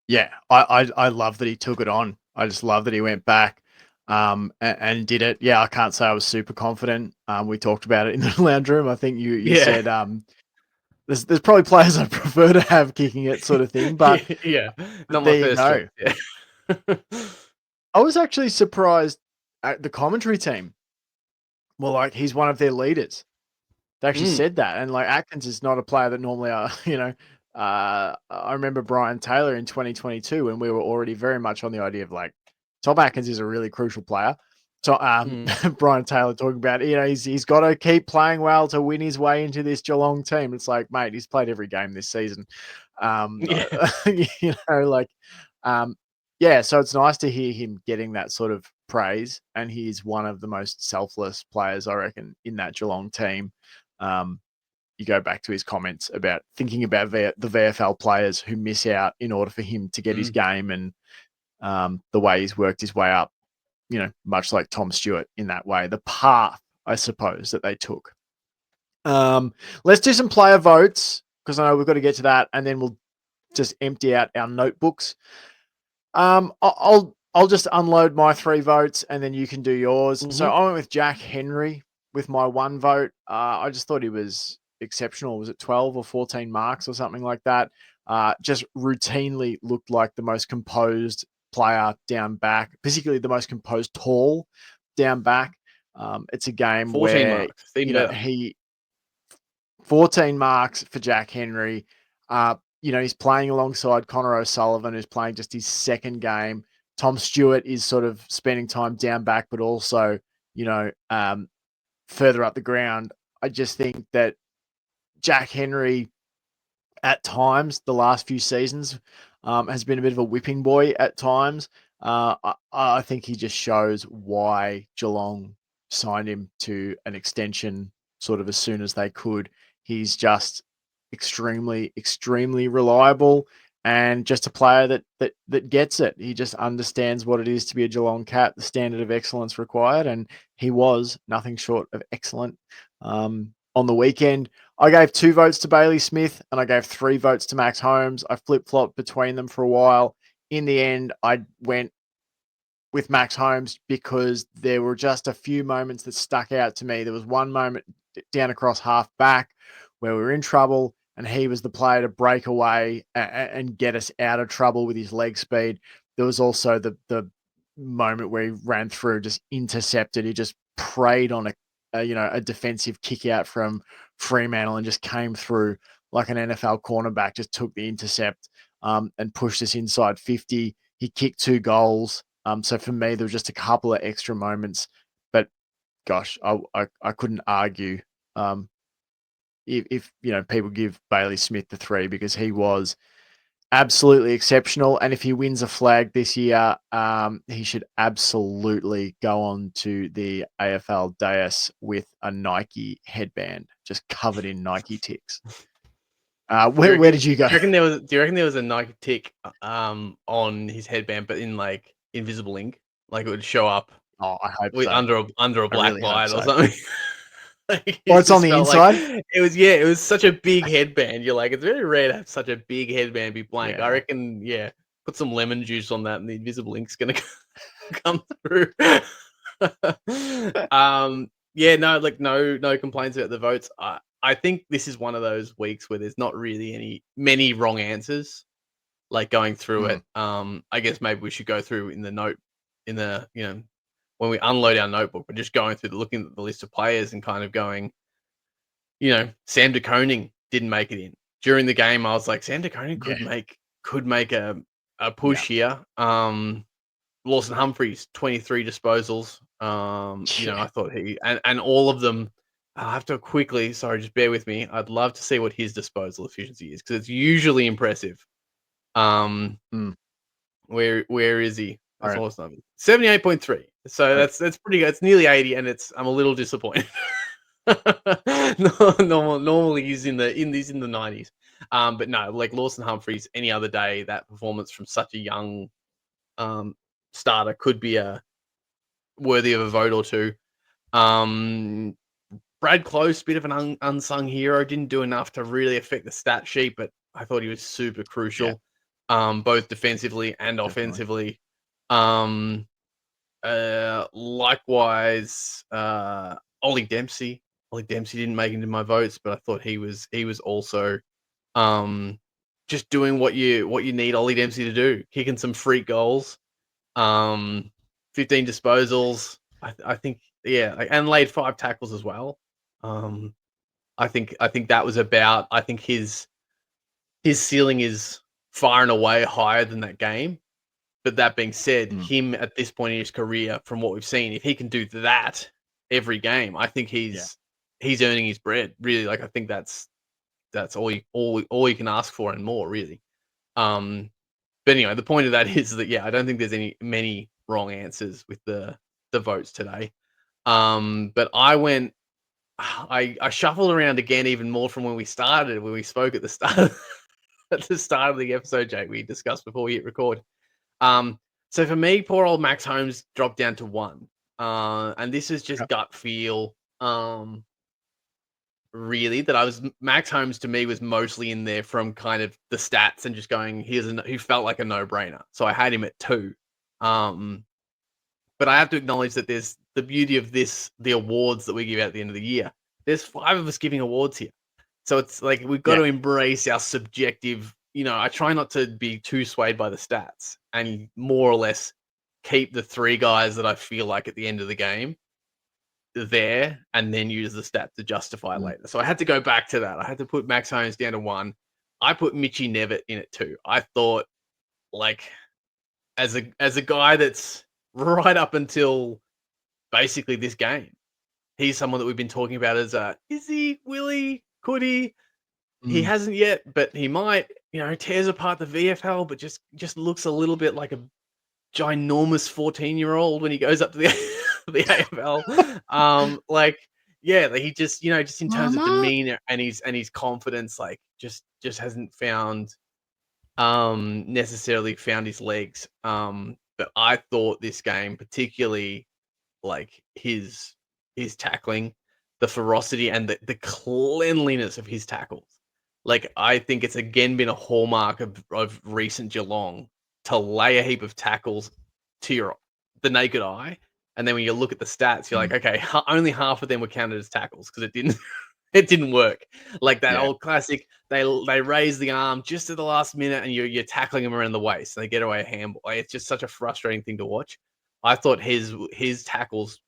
Yeah, I love that he took it on. I just love that he went back and did it. Yeah, I can't say I was super confident. We talked about it in the lounge room. I think you said there's probably players I prefer to have kicking it sort of thing, but not my there you first go. choice. Yeah. I was actually surprised at the commentary team. Well, like he's one of their leaders. They actually said that, and like Atkins is not a player that normally I remember Brian Taylor in 2022 when we were already very much on the idea of like Tom Atkins is a really crucial player. So Brian Taylor talking about he's got to keep playing well to win his way into this Geelong team. It's like, mate, he's played every game this season. So it's nice to hear him getting that sort of praise, and he's one of the most selfless players I reckon in that Geelong team. You go back to his comments about thinking about the VFL players who miss out in order for him to get his game, and the way he's worked his way up, much like Tom Stewart in that way, the path, I suppose, that they took. Let's do some player votes because I know we've got to get to that, and then we'll just empty out our notebooks. I'll just unload my 3 votes and then you can do yours. So I went with Jack Henry with my 1 vote. I just thought he was exceptional. Was it 12 or 14 marks or something like that? Just routinely looked like the most composed player down back, particularly the most composed tall down back. It's a game 14 where marks. Even better. 14 marks for Jack Henry. He's playing alongside Connor O'Sullivan, who's playing just his second game. Tom Stewart is sort of spending time down back, but also, further up the ground. I just think that Jack Henry, at times, the last few seasons, has been a bit of a whipping boy at times. I think he just shows why Geelong signed him to an extension sort of as soon as they could. He's just extremely, extremely reliable. and just a player that gets it. He just understands what it is to be a Geelong Cat, the standard of excellence required, and he was nothing short of excellent on the weekend. I gave 2 votes to Bailey Smith and I gave 3 votes to Max Holmes. I flip-flopped between them for a while. In the end, I went with Max Holmes because there were just a few moments that stuck out to me. There was one moment down across half back where we were in trouble and he was the player to break away and get us out of trouble with his leg speed. There was also the moment where he ran through, just intercepted. He just preyed on a defensive kick out from Fremantle and just came through like an NFL cornerback, just took the intercept and pushed us inside 50. He kicked 2 goals. So for me, there was just a couple of extra moments, but gosh, I couldn't argue if people give Bailey Smith the 3 because he was absolutely exceptional. And if he wins a flag this year, he should absolutely go on to the AFL dais with a Nike headband, just covered in Nike ticks. Where did you go? Do you reckon there was a Nike tick on his headband, but in like invisible ink, like it would show up? Oh, I hope so. Under a black really light or so. something. Like, or it's on the inside. Like, it was such a big headband. You're like, it's very rare to have such a big headband be blank. I reckon, put some lemon juice on that, and the invisible ink's gonna come through. No complaints about the votes. I think this is one of those weeks where there's not really many wrong answers. Like going through it, I guess maybe we should go through when we unload our notebook, we're just going through looking at the list of players and kind of going, Sam De Koning didn't make it in during the game. I was like, Sam De Koning could make a push here. Lawson Humphreys, 23 disposals. I thought and all of them. I'll have to quickly. Sorry, just bear with me. I'd love to see what his disposal efficiency is because it's usually impressive. Where is he? That's all it's not 78.3. So that's pretty good. It's nearly 80, and I'm a little disappointed. Normally he's in the 90s. But no, like Lawson Humphreys, any other day, that performance from such a young starter could be worthy of a vote or two. Brad Close, bit of an unsung hero, didn't do enough to really affect the stat sheet, but I thought he was super crucial, both defensively and offensively. Likewise, Ollie Dempsey. Ollie Dempsey didn't make it into my votes, but I thought he was also just doing what you need Ollie Dempsey to do, kicking some freak goals, 15 disposals. I think and laid 5 tackles as well. I think that was about. I think his ceiling is far and away higher than that game. But that being said, him at this point in his career, from what we've seen, if he can do that every game, I think he's earning his bread. Really, like I think that's all you can ask for and more, really. But anyway, the point of that is that I don't think there's many wrong answers with the votes today. But I shuffled around again even more from when we spoke at the start of the episode, Jake. We discussed before we hit record. So for me, poor old Max Holmes dropped down to 1. And this is just gut feel. Really, Max Holmes to me was mostly in there from kind of the stats and just going, he felt like a no-brainer. So I had him at 2. But I have to acknowledge that there's the beauty of the awards that we give out at the end of the year. There's 5 of us giving awards here. So it's like, we've got to embrace our subjective, I try not to be too swayed by the stats and more or less keep the 3 guys that I feel like at the end of the game there and then use the stats to justify later. So I had to go back to that. I had to put Max Holmes down to 1. I put Mitchy Nevitt in at 2. I thought, like, as a guy that's right up until basically this game, he's someone that we've been talking about as is he, will he, could he? He hasn't yet, but he might. Tears apart the VFL, but just looks a little bit like a ginormous 14-year-old when he goes up to the AFL. He just in terms of demeanor and his confidence, like just hasn't found necessarily found his legs. But I thought this game, particularly like his tackling, the ferocity and the cleanliness of his tackles. Like I think it's again been a hallmark of recent Geelong to lay a heap of tackles to the naked eye. And then when you look at the stats, you're like, okay, only half of them were counted as tackles because it didn't it didn't work. Like that old classic, they raise the arm just at the last minute and you're tackling them around the waist and they get away a handball. Like, it's just such a frustrating thing to watch. I thought his tackles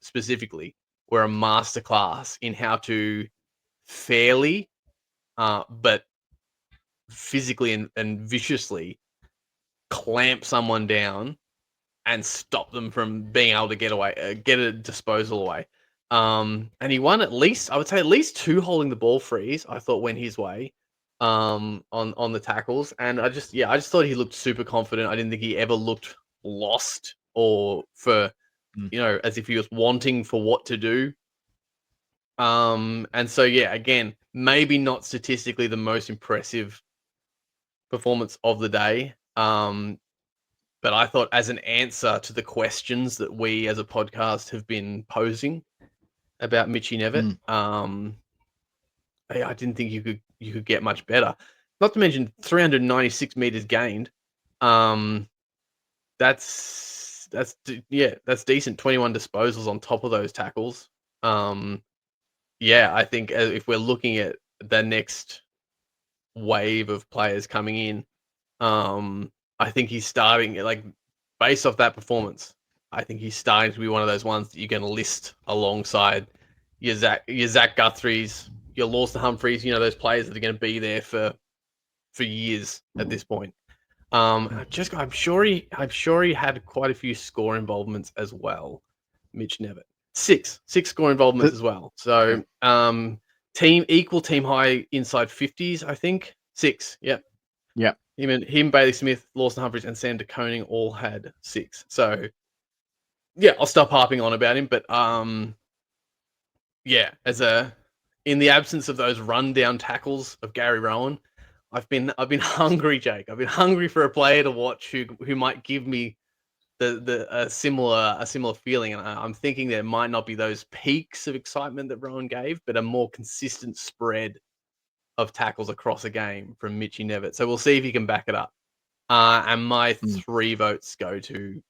specifically were a masterclass in how to fairly, but physically and viciously clamp someone down and stop them from being able to get away, get a disposal away. And he won at least, I would say, at least 2 holding the ball frees. I thought went his way, on the tackles, and I just thought he looked super confident. I didn't think he ever looked lost or for as if he was wanting for what to do. And so again, maybe not statistically the most impressive performance of the day. But I thought as an answer to the questions that we as a podcast have been posing about Mitchy Nevitt, I didn't think you could get much better. Not to mention 396 meters gained. That's decent. 21 disposals on top of those tackles. I think if we're looking at the next wave of players coming in, I think he's starting, like, based off that performance, I think he's starting to be one of those ones that you're going to list alongside your Zach Guthries, your Lawson Humphreys, those players that are going to be there for years at this point. I'm sure he had quite a few score involvements as well. Mitch Nevitt, six score involvements as well. So, equal team high inside 50s, I think. 6, yep. Him, Bailey Smith, Lawson Humphreys, and Sam DeConing all had 6. So, I'll stop harping on about him. But in the absence of those rundown tackles of Gary Rowan, I've been hungry, Jake. I've been hungry for a player to watch who might give me a similar feeling, and I'm thinking there might not be those peaks of excitement that Rowan gave, but a more consistent spread of tackles across a game from Mitchy Nevitt. So we'll see if he can back it up. And my 3 votes go to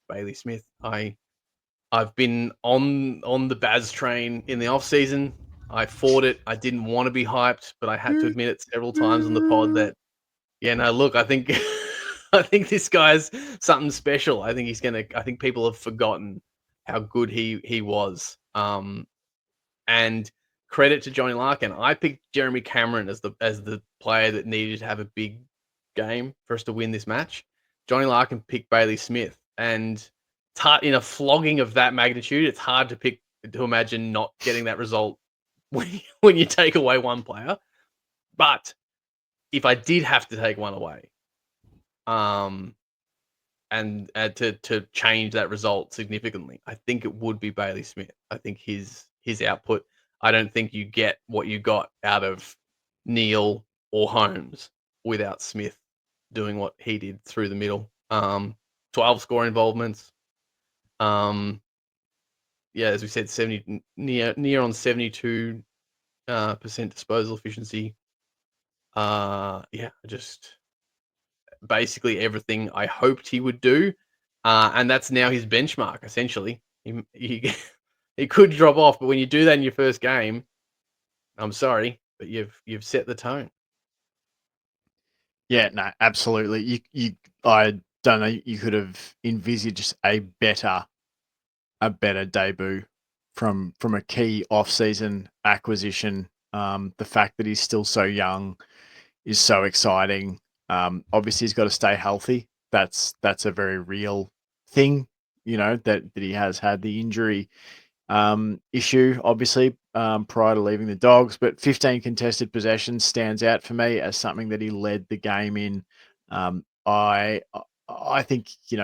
Bailey Smith. I've been on the Baz train in the off season. I fought it. I didn't want to be hyped, but I had to admit it several times on the pod that, look, I think I think this guy's something special. I think people have forgotten how good he was. And credit to Johnny Larkin. I picked Jeremy Cameron as the player that needed to have a big game for us to win this match. Johnny Larkin picked Bailey Smith, and in a flogging of that magnitude, it's hard to imagine not getting that result when you take away one player. But if I did have to take one away, and to change that result significantly, I think it would be Bailey Smith. I think his output, I don't think you get what you got out of Neil or Holmes without Smith doing what he did through the middle. 12 score involvements. As we said, 70 near on 72% disposal efficiency. Just basically everything I hoped he would do, and that's now his benchmark. Essentially, he could drop off, but when you do that in your first game, I'm sorry, but you've set the tone. Yeah, no, absolutely. I don't know. You could have envisaged a better debut from a key off-season acquisition. The fact that he's still so young is so exciting. Obviously, he's got to stay healthy. That's a very real thing, that he has had the injury issue, obviously, prior to leaving the Dogs. But 15 contested possessions stands out for me as something that he led the game in. I think he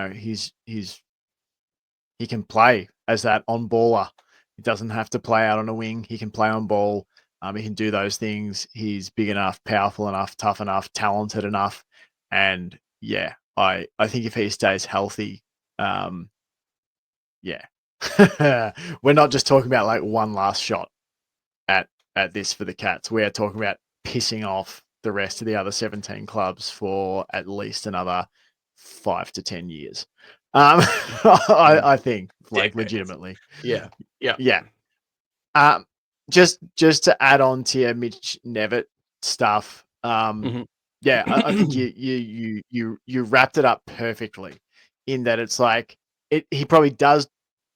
can play as that on-baller. He doesn't have to play out on a wing. He can play on ball. He can do those things. He's big enough, powerful enough, tough enough, talented enough. And yeah, I think if he stays healthy, yeah, we're not just talking about like one last shot at this for the Cats. We're talking about pissing off the rest of the other 17 clubs for at least another 5 to 10 years. I think, like, Decades. legitimately. Yeah. Yeah. Yeah. Just to add on to your Mitch Nevitt stuff. Mhm. Yeah, I think you wrapped it up perfectly in that it's like he probably does.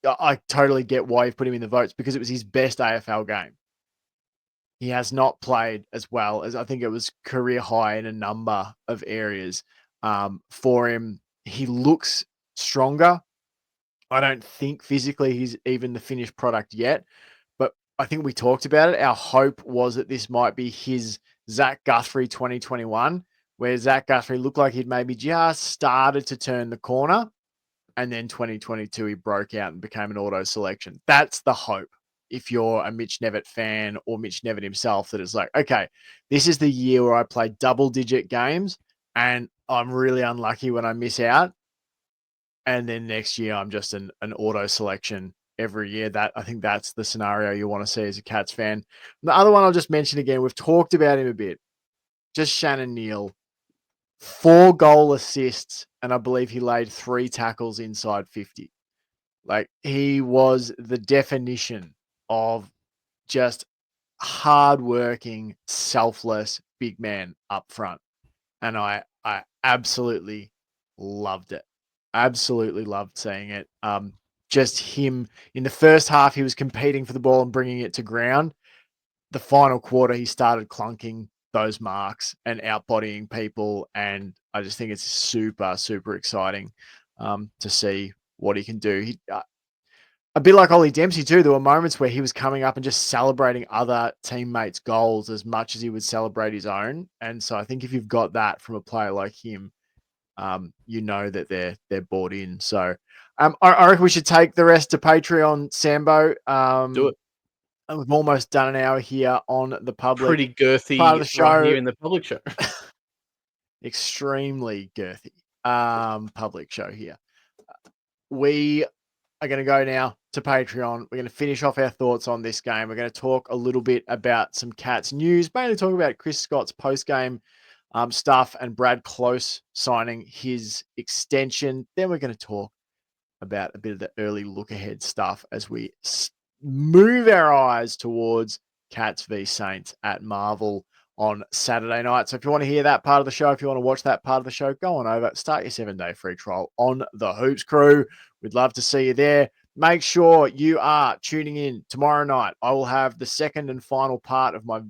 I totally get why you've put him in the votes because it was his best AFL game. He has not played as well as I think it was career high in a number of areas for him. He looks stronger. I don't think physically he's even the finished product yet, but I think we talked about it. Our hope was that this might be his Zach Guthrie 2021, where Zach Guthrie looked like he'd maybe just started to turn the corner. And then 2022, he broke out and became an auto selection. That's the hope. If you're a Mitch Nevitt fan or Mitch Nevitt himself, that is like, okay, this is the year where I play double digit games and I'm really unlucky when I miss out. And then next year, I'm just an auto selection every year. That I think that's the scenario you want to see as a Cats fan. And the other one I'll just mention again, we've talked about him a bit. Just Shannon Neal, 4 goal assists, and I believe he laid 3 tackles inside 50. Like, he was the definition of just hardworking, selfless big man up front. And I absolutely loved it. Absolutely loved seeing it. Just him in the first half, he was competing for the ball and bringing it to ground. The final quarter, he started clunking those marks and outbodying people. And I just think it's super, super exciting to see what he can do. A bit like Ollie Dempsey too, there were moments where he was coming up and just celebrating other teammates' goals as much as he would celebrate his own. And so I think if you've got that from a player like him, you know that they're bought in. So I reckon we should take the rest to Patreon, Sambo. Do it. We've almost done an hour here on the public Pretty part of girthy the right show. here in the public show. Extremely girthy public show here. We are going to go now to Patreon. We're going to finish off our thoughts on this game. We're going to talk a little bit about some Cats news, mainly talk about Chris Scott's post-game stuff and Brad Close signing his extension. Then we're going to talk about a bit of the early look ahead stuff as we move our eyes towards Cats v Saints at Marvel on Saturday night. So if you want to hear that part of the show, if you want to watch that part of the show, go on over, start your 7-day free trial on the Hoops Crew. We'd love to see you there. Make sure you are tuning in tomorrow night. I will have the second and final part of my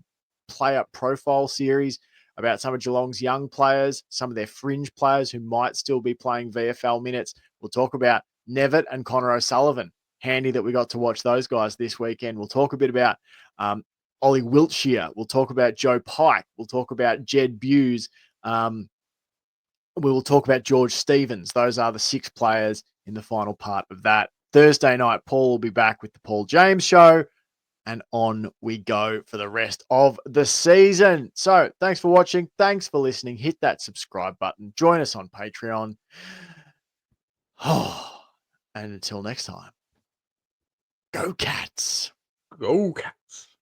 player profile series about some of Geelong's young players, some of their fringe players who might still be playing VFL minutes. We'll talk about Nevitt and Connor O'Sullivan. Handy that we got to watch those guys this weekend. We'll talk a bit about Ollie Wiltshire. We'll talk about Joe Pike. We'll talk about Jed Buse. We will talk about George Stevens. Those are the 6 players in the final part of that. Thursday night, Paul will be back with the Paul James Show. And on we go for the rest of the season. So thanks for watching. Thanks for listening. Hit that subscribe button. Join us on Patreon. And until next time, go Cats. Go Cats.